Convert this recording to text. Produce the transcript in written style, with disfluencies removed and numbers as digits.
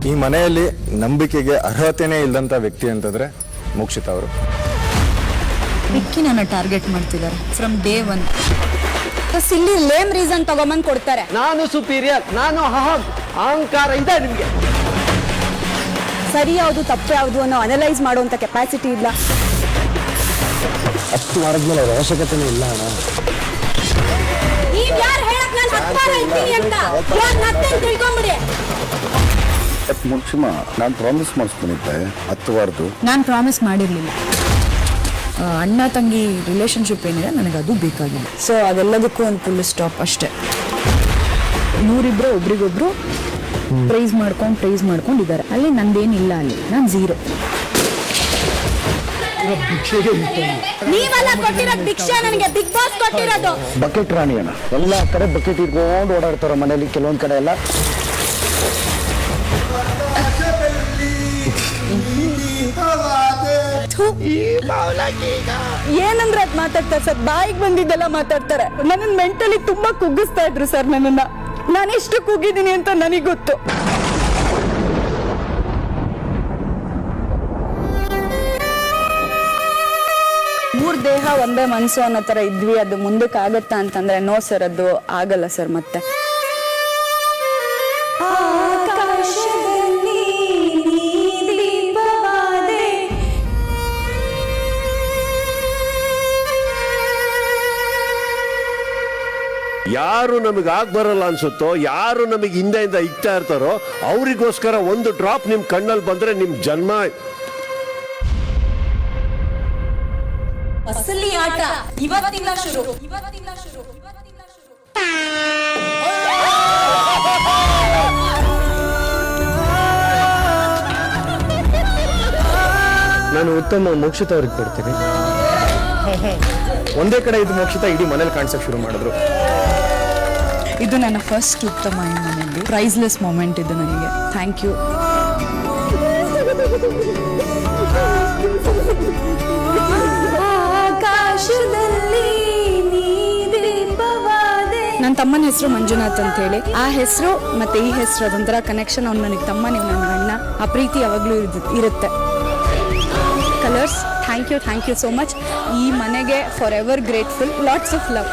ಈ ಮನೆಯಲ್ಲಿ ನಂಬಿಕೆಗೆ ಅರ್ಹತೆನೇ ಇಲ್ಲದಂತ ವ್ಯಕ್ತಿ ಅಂತಂದ್ರೆ ಮೋಕ್ಷಿತ ಅವರು. ವಿಕ್ಕಿ ನನ್ನ ಟಾರ್ಗೆಟ್ ಮಾಡ್ತಿದ್ದಾರೆ ಫ್ರಮ್ ಡೇ 1. ಇಲ್ಲಿ ಲೇಮ್ ರೀಸನ್ ತಗೊಂಬಂದ್ ಕೊಡ್ತಾರೆ. ನಾನು ಸುಪೀರಿಯರ್, ನಾನು ಅಹಂಕಾರ ಇದೆ ನಿಮ್ಗೆ. ಸರಿ ಯಾವುದು ತಪ್ಪು ಯಾವುದು ಅನ್ನೋ ಅನಲೈಸ್ ಮಾಡುವಂತ ಕೆಪಾಸಿಟಿ ಇಲ್ಲ. 10 ವಾರದ್ಮೇಲೆ ಅವ್ರ ಅವಶ್ಯಕತೆನೇ ಇಲ್ಲ ಅಣ್ಣ. ನೀವ್ ಯಾರು ಹೇಳಕ್ ನಾನು 10 ವಾರ ಇರ್ತೀನಿ ಅಂತ ಯಾರು ಮತ್ತೆ ತಿಳ್ಕೊಂಬಿಡಿ. ಮುಖ್ಯಮ ನಾನು ಪ್ರಾಮಿಸ್ ಮಾಡಿಸ್ಕೊಂಡಿದ್ದೆ 10 ವಾರದ್ದು. ನಾನು ಪ್ರಾಮಿಸ್ ಮಾಡಿರಲಿಲ್ಲ. ಅಣ್ಣ ತಂಗಿ ರಿಲೇಶನ್ಶಿಪ್ ಏನಿದೆ ನನಗೆ ಅದು ಬೇಕಾಗಿಲ್ಲ. ಸೊ ಅದೆಲ್ಲದಕ್ಕೂ ಒಂದು ಫುಲ್ ಸ್ಟಾಪ್ ಅಷ್ಟೇ. ನೂರಿಬ್ರು ಒಬ್ರಿಗೊಬ್ರು ಪ್ರೈಸ್ ಮಾಡ್ಕೊಂಡಿದ್ದಾರೆ. ಅಲ್ಲಿ ನಂದೇನಿಲ್ಲ, ಅಲ್ಲಿ ನಾನು 0. ನೀವೆಲ್ಲ ಕೊಟ್ಟಿರೋದು ಭಿಕ್ಷೆ, ನನಗೆ ಬಿಗ್ ಬಾಸ್ ಕೊಟ್ಟಿರೋದು. ಬಕೆಟ್ ರಾಣಿ ಅಣ್ಣ, ಎಲ್ಲ ಕಡೆ ಬಕೆಟ್ ಇಟ್ಕೊಂಡು ಓಡಾಡ್ತಾರ ಮನೇಲಿ. ಕೆಲವೊಂದ್ ಕಡೆ ಎಲ್ಲ ಏನಂದ್ರೆ ಅದ್ ಮಾತಾಡ್ತಾರೆ ಸರ್, ಬಾಯಿಗೆ ಬಂದಿದ್ದೆಲ್ಲ ಮಾತಾಡ್ತಾರೆ. ನನ್ನ ಮೆಂಟಲಿ ತುಂಬಾ ಕುಗ್ಗಿಸ್ತಾ ಇದ್ರು ಸರ್ ನನ್ನನ್ನ. ನಾನು ಎಷ್ಟು ಕುಗ್ಗಿದ್ದೀನಿ ಅಂತ ನನಗೆ ಗೊತ್ತು. ಮೂರ್ ದೇಹ ಒಂದೇ ಮನ್ಸು ಅನ್ನೋ ತರ ಇದ್ವಿ. ಅದು ಮುಂದಕ್ಕೆ ಆಗತ್ತಾ ಅಂತಂದ್ರೆ ನೋ ಸರ್, ಅದು ಆಗಲ್ಲ ಸರ್. ಮತ್ತೆ ಯಾರು ನಮಗೆ ಬರಲ್ಲ ಅನ್ಸುತ್ತೋ, ಯಾರು ನಮಗೆ ಹಿಂದೆಯಿಂದ ಇಕ್ತಾ ಇರ್ತಾರೋ ಅವರಿಗೋಸ್ಕರ ಒಂದು ಡ್ರಾಪ್ ನಿಮ್ ಕಣ್ಣಲ್ಲಿ ಬಂದ್ರೆ ನಿಮ್ ಜನ್ಮ. ಅಸಲಿ ಆಟ ಇವತ್ತಿಂದ ಶುರು. ನಾನು ಉತ್ತಮ ಮೋಕ್ಷಿತ ಅವ್ರಿಗೆ ಕೊಡ್ತೀನಿ. ಒಂದೇ ಕಡೆ ಇದು ಮೋಕ್ಷಿತ ಇಡೀ ಮನೇಲಿ ಕಾಣಿಸಕ್ ಶುರು ಮಾಡಿದ್ರು. ಇದು ನನ್ನ ಫಸ್ಟ್ ಉತ್ತಮ ಈ ಮನೆಯಲ್ಲಿ ಪ್ರೈಸ್ಲೆಸ್ ಮೊಮೆಂಟ್ ಇದು ನನಗೆ. Thank you. ನನ್ನ ತಮ್ಮನ ಹೆಸರು ಮಂಜುನಾಥ್ ಅಂತ ಹೇಳಿ. ಆ ಹೆಸರು ಮತ್ತೆ ಈ ಹೆಸರು ಅದೊಂಥರ ಕನೆಕ್ಷನ್. ಅವ್ನು ನನಗೆ ತಮ್ಮ, ನೀವು ನನ್ನ ಅಣ್ಣ. ಆ ಪ್ರೀತಿ ಯಾವಾಗಲೂ ಇರುತ್ತೆ. Colors, thank you so much. ಈ ಮನೆಗೆ forever grateful. Lots of love.